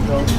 What's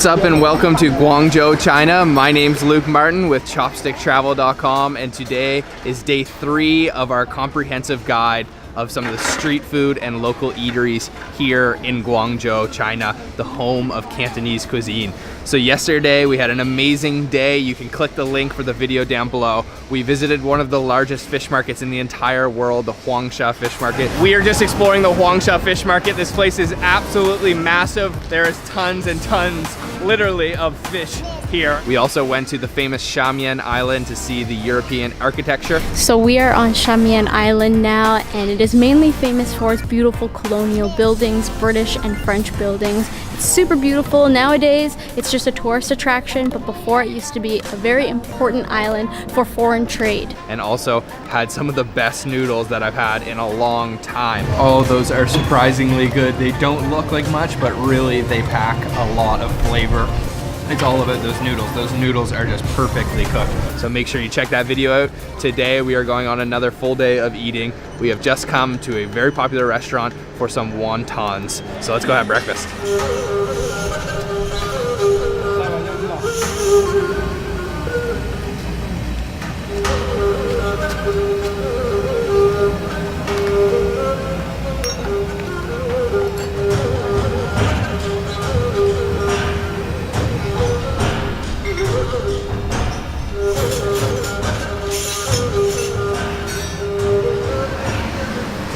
up and welcome to Guangzhou, China. My name's Luke Martin with ChopstickTravel.com, and today is day 3 of our comprehensive guide of some of the street food and local eateries here in Guangzhou, China, the home of Cantonese cuisine. So yesterday we had an amazing day. You can click the link for the video down below. We visited one of the largest fish markets in the entire world, the Huangsha Fish Market. We are just exploring the Huangsha Fish Market. This place is absolutely massive. There is tons and tons, literally, of fish here. We also went to the famous Shamian Island to see the European architecture. So we are on Shamian Island now, and it is mainly famous for its beautiful colonial buildings, British and French buildings. It's super beautiful. Nowadays, it's just a tourist attraction, but before it used to be a very important island for foreign trade. And also had some of the best noodles that I've had in a long time. Oh, those are surprisingly good. They don't look like much, but really they pack a lot of flavor. It's all about those noodles. Those noodles are just perfectly cooked. So make sure you check that video out. Today we are going on another full day of eating. We have just come to a very popular restaurant for some wontons. So let's go have breakfast.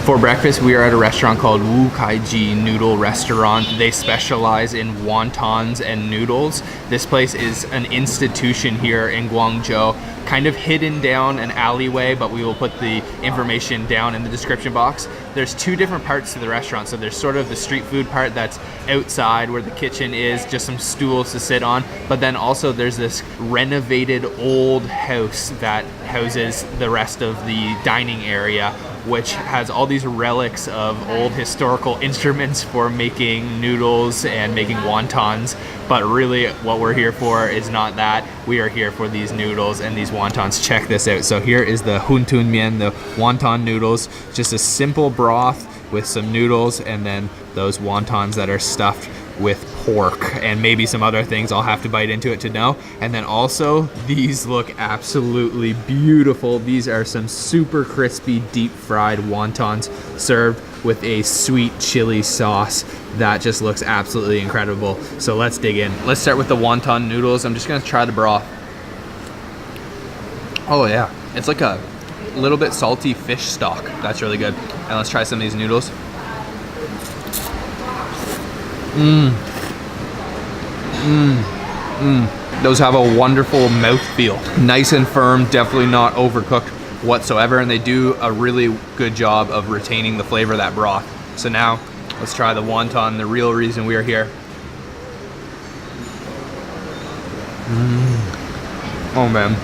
For breakfast, we are at a restaurant called Wu Kaiji Noodle Restaurant. They specialize in wontons and noodles. This place is an institution here in Guangzhou, kind of hidden down an alleyway, but we will put the information down in the description box. There's 2 different parts to the restaurant. So there's sort of the street food part that's outside where the kitchen is, just some stools to sit on. But then also there's this renovated old house that houses the rest of the dining area, which has all these relics of old historical instruments for making noodles and making wontons. But really what we're here for is not that. We are here for these noodles and these wontons. Check this out. So here is the huntun mian, the wonton noodles. Just a simple broth with some noodles, and then those wontons that are stuffed with pork and maybe some other things. I'll have to bite into it to know. And then also these look absolutely beautiful. These are some super crispy deep fried wontons served with a sweet chili sauce that just looks absolutely incredible. So let's dig in. Let's start with the wonton noodles. I'm just gonna try the broth. Oh yeah, it's like a little bit salty fish stock. That's really good. And let's try some of these noodles. Those have a wonderful mouthfeel. Nice and firm, definitely not overcooked whatsoever, and they do a really good job of retaining the flavor of that broth. So now, let's try the wonton, the real reason we are here. Oh man,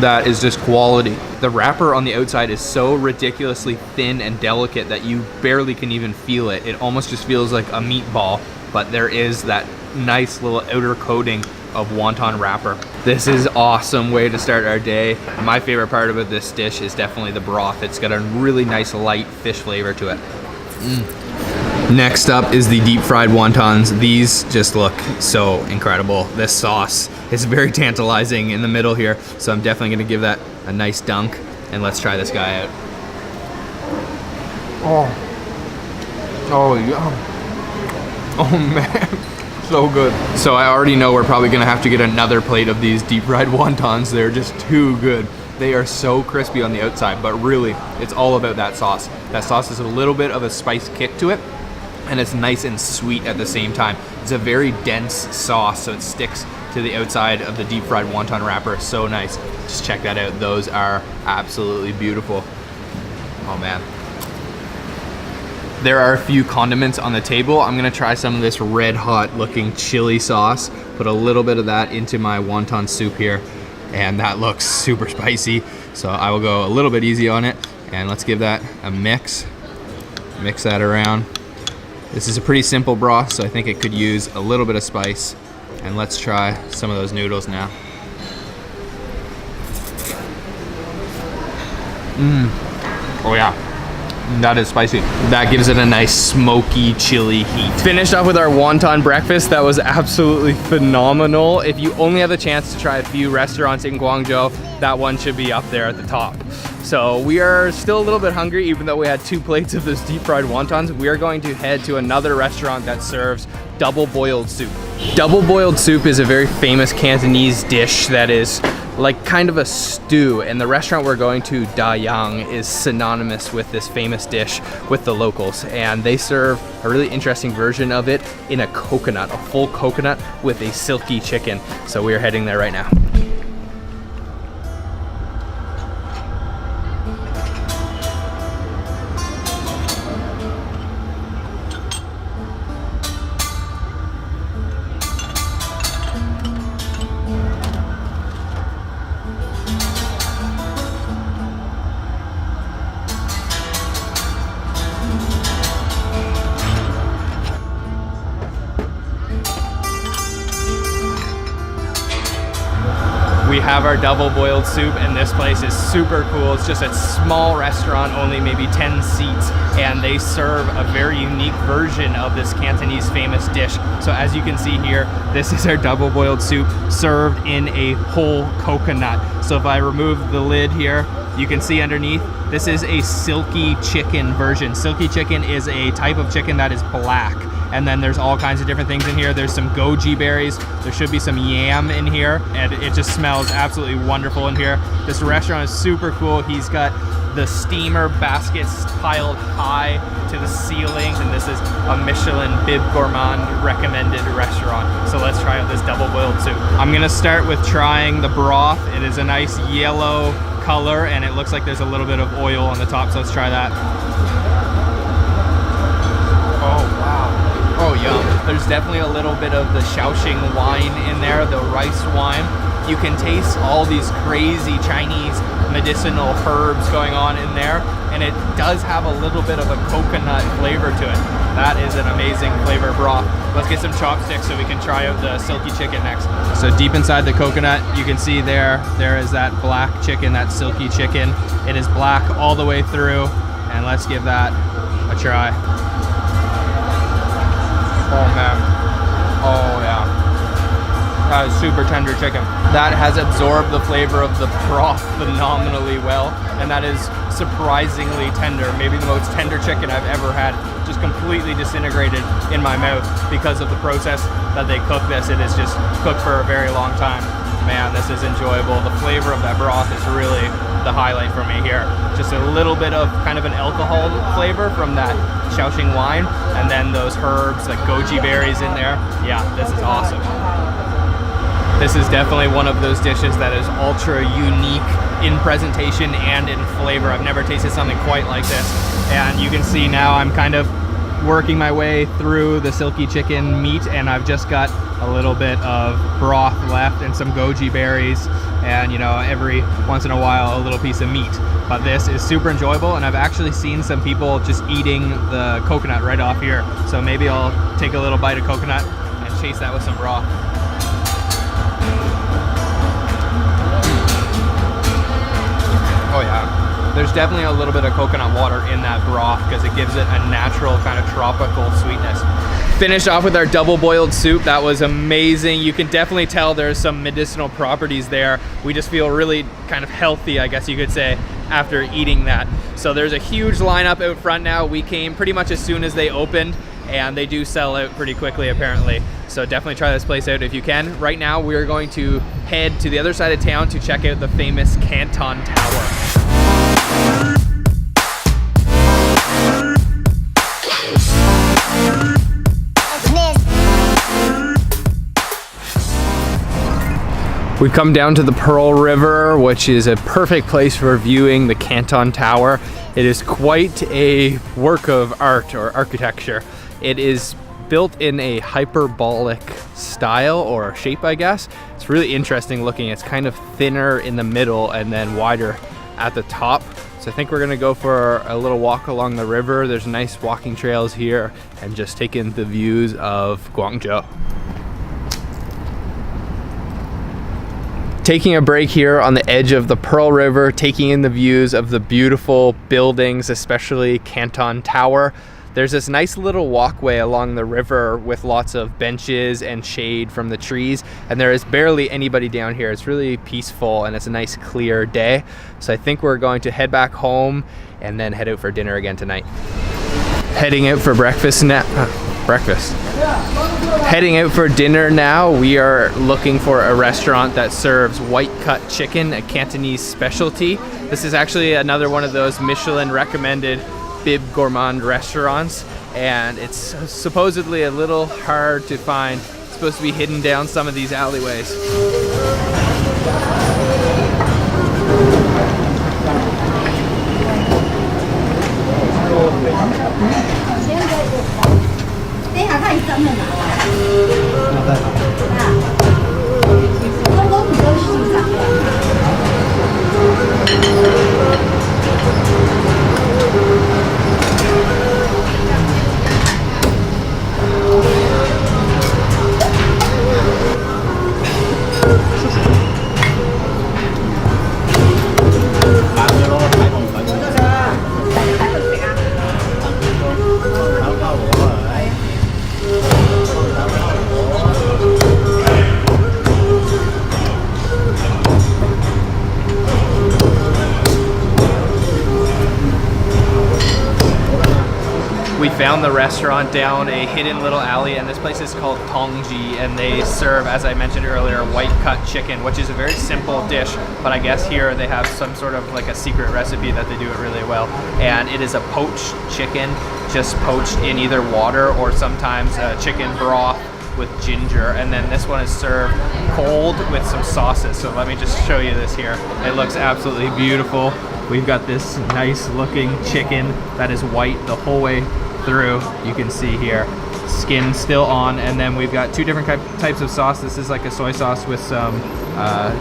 that is just quality. The wrapper on the outside is so ridiculously thin and delicate that you barely can even feel it. It almost just feels like a meatball, but there is that nice little outer coating of wonton wrapper. This is awesome way to start our day. My favorite part about this dish is definitely the broth. It's got a really nice light fish flavor to it. Next up is the deep fried wontons. These just look so incredible. This sauce is very tantalizing in the middle here, so I'm definitely gonna give that a nice dunk, and let's try this guy out. Oh yeah. Oh man, so good. So I already know we're probably gonna have to get another plate of these deep fried wontons. They're just too good. They are so crispy on the outside, but really, it's all about that sauce. That sauce has a little bit of a spice kick to it, and it's nice and sweet at the same time. It's a very dense sauce, so it sticks to the outside of the deep fried wonton wrapper. So nice. Just check that out. Those are absolutely beautiful. Oh man. There are a few condiments on the table. I'm gonna try some of this red hot looking chili sauce. Put a little bit of that into my wonton soup here, and that looks super spicy. So I will go a little bit easy on it, and let's give that a mix. Mix that around. This is a pretty simple broth, so I think it could use a little bit of spice. And let's try some of those noodles now. Oh yeah. That is spicy. That gives it a nice smoky, chili heat. Finished off with our wonton breakfast. That was absolutely phenomenal. If you only have the chance to try a few restaurants in Guangzhou, that one should be up there at the top. So we are still a little bit hungry, even though we had 2 plates of those deep fried wontons. We are going to head to another restaurant that serves double boiled soup. Double boiled soup is a very famous Cantonese dish that is like kind of a stew, and the restaurant we're going to, Da Yang, is synonymous with this famous dish with the locals, and they serve a really interesting version of it in a coconut, a full coconut with a silky chicken. So we are heading there right now. We have our double boiled soup, and this place is super cool. It's just a small restaurant, only maybe 10 seats, and they serve a very unique version of this Cantonese famous dish. So as you can see here, this is our double boiled soup served in a whole coconut. So if I remove the lid here, you can see underneath, this is a silky chicken version. Silky chicken is a type of chicken that is black. And then there's all kinds of different things in here. There's some goji berries. There should be some yam in here. And it just smells absolutely wonderful in here. This restaurant is super cool. He's got the steamer baskets piled high to the ceiling. And this is a Michelin Bib Gourmand recommended restaurant. So let's try out this double boiled soup. I'm gonna start with trying the broth. It is a nice yellow color, and it looks like there's a little bit of oil on the top. So let's try that. Oh, wow. Oh, yum. There's definitely a little bit of the Shaoxing wine in there, the rice wine. You can taste all these crazy Chinese medicinal herbs going on in there, and it does have a little bit of a coconut flavor to it. That is an amazing flavor broth. Let's get some chopsticks so we can try out the silky chicken next. So deep inside the coconut, you can see there is that black chicken, that silky chicken. It is black all the way through, and let's give that a try. Oh man, oh yeah, that is super tender chicken. That has absorbed the flavor of the broth phenomenally well, and that is surprisingly tender. Maybe the most tender chicken I've ever had, just completely disintegrated in my mouth because of the process that they cook this. It is just cooked for a very long time. Man, this is enjoyable. The flavor of that broth is really the highlight for me here. Just a little bit of kind of an alcohol flavor from that Shaoxing wine, and then those herbs like goji berries in there. Yeah, this is awesome. This is definitely one of those dishes that is ultra unique in presentation and in flavor. I've never tasted something quite like this, and you can see now I'm kind of working my way through the silky chicken meat, and I've just got a little bit of broth left and some goji berries, and you know, every once in a while a little piece of meat. But this is super enjoyable, and I've actually seen some people just eating the coconut right off here. So maybe I'll take a little bite of coconut and chase that with some broth. Oh yeah. There's definitely a little bit of coconut water in that broth because it gives it a natural kind of tropical sweetness. Finished off with our double boiled soup. That was amazing. You can definitely tell there's some medicinal properties there. We just feel really kind of healthy, I guess you could say, after eating that. So there's a huge lineup out front now. We came pretty much as soon as they opened, and they do sell out pretty quickly apparently. So definitely try this place out if you can. Right now we're going to head to the other side of town to check out the famous Canton Tower. We've come down to the Pearl River, which is a perfect place for viewing the Canton Tower. It is quite a work of art or architecture. It is built in a hyperbolic style or shape, I guess. It's really interesting looking. It's kind of thinner in the middle and then wider at the top. So I think we're gonna go for a little walk along the river. There's nice walking trails here, and just take in the views of Guangzhou. Taking a break here on the edge of the Pearl River, taking in the views of the beautiful buildings, especially Canton Tower. There's this nice little walkway along the river with lots of benches and shade from the trees, and there is barely anybody down here. It's really peaceful and it's a nice clear day. So I think we're going to head back home and then head out for dinner again tonight. Heading out for breakfast now. Heading out for dinner now. We are looking for a restaurant that serves white cut chicken, a Cantonese specialty. This is actually another one of those Michelin recommended bib gourmand restaurants, and it's supposedly a little hard to find. It's supposed to be hidden down some of these alleyways. We found the restaurant down a hidden little alley, and this place is called Tongji, and they serve, as I mentioned earlier, white cut chicken, which is a very simple dish, but I guess here they have some sort of like a secret recipe that they do it really well. And it is a poached chicken, just poached in either water or sometimes chicken broth with ginger, and then this one is served cold with some sauces. So let me just show you this here. It looks absolutely beautiful. We've got this nice looking chicken that is white the whole way through. You can see here, skin still on, and then we've got two different types of sauce. This is like a soy sauce with some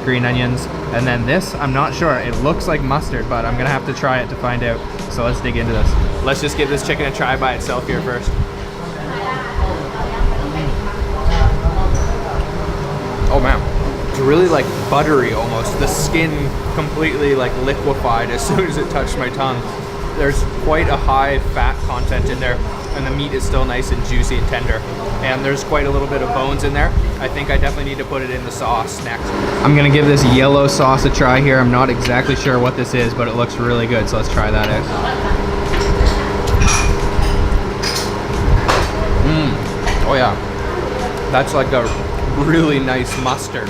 green onions, and then this, I'm not sure, it looks like mustard, but I'm gonna have to try it to find out. So let's dig into this. Let's just give this chicken a try by itself here first. Oh man, it's really like buttery almost. The skin completely like liquefied as soon as it touched my tongue. There's quite a high fat content in there, and the meat is still nice and juicy and tender. And there's quite a little bit of bones in there. I think I definitely need to put it in the sauce next. I'm gonna give this yellow sauce a try here. I'm not exactly sure what this is, but it looks really good, so let's try that out. Oh yeah, that's like a really nice mustard.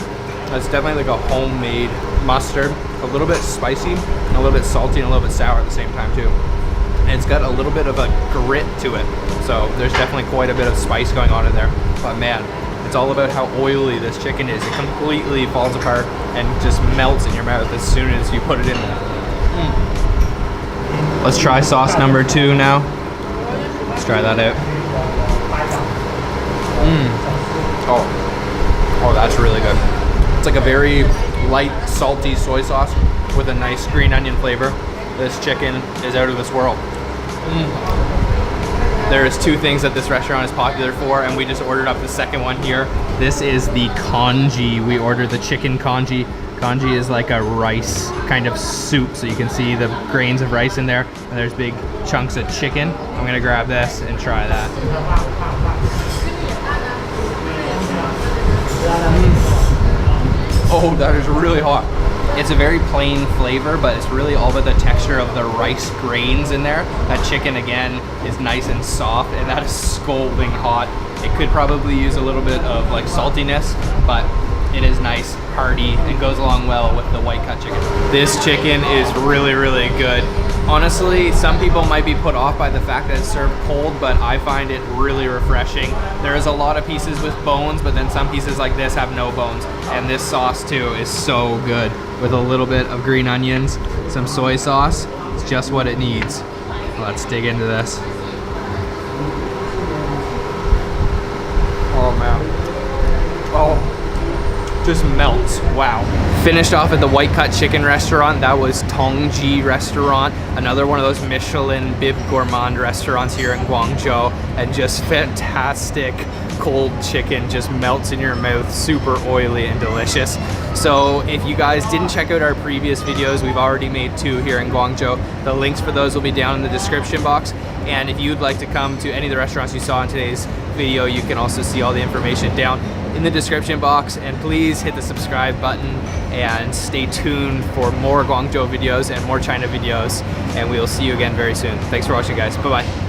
That's definitely like a homemade mustard. A little bit spicy, a little bit salty, and a little bit sour at the same time too. And it's got a little bit of a grit to it. So there's definitely quite a bit of spice going on in there. But man, it's all about how oily this chicken is. It completely falls apart and just melts in your mouth as soon as you put it in there. Let's try sauce number 2 now. Let's try that out. Oh, that's really good. It's like a very light, salty soy sauce with a nice green onion flavor. This chicken is out of this world. There's 2 things that this restaurant is popular for, and we just ordered up the second one here. This is the congee. We ordered the chicken congee. Congee is like a rice kind of soup, so you can see the grains of rice in there, and there's big chunks of chicken. I'm gonna grab this and try that. Oh, that is really hot. It's a very plain flavor, but it's really all about the texture of the rice grains in there. That chicken, again, is nice and soft, and that is scalding hot. It could probably use a little bit of like saltiness, but it is nice, hearty, and goes along well with the white cut chicken. This chicken is really, really good. Honestly, some people might be put off by the fact that it's served cold, but I find it really refreshing. There is a lot of pieces with bones, but then some pieces like this have no bones. And this sauce too is so good. With a little bit of green onions, some soy sauce, it's just what it needs. Let's dig into this. Oh man. Oh, just melts. Wow. Finished off at the White Cut Chicken restaurant. That was Tongji restaurant, another one of those Michelin Bib Gourmand restaurants here in Guangzhou, and just fantastic cold chicken, just melts in your mouth, super oily and delicious. So if you guys didn't check out our previous videos, we've already made 2 here in Guangzhou. The links for those will be down in the description box. And if you'd like to come to any of the restaurants you saw in today's video, you can also see all the information down in the description box. And please hit the subscribe button and stay tuned for more Guangzhou videos and more China videos. And we'll see you again very soon. Thanks for watching, guys. Bye-bye.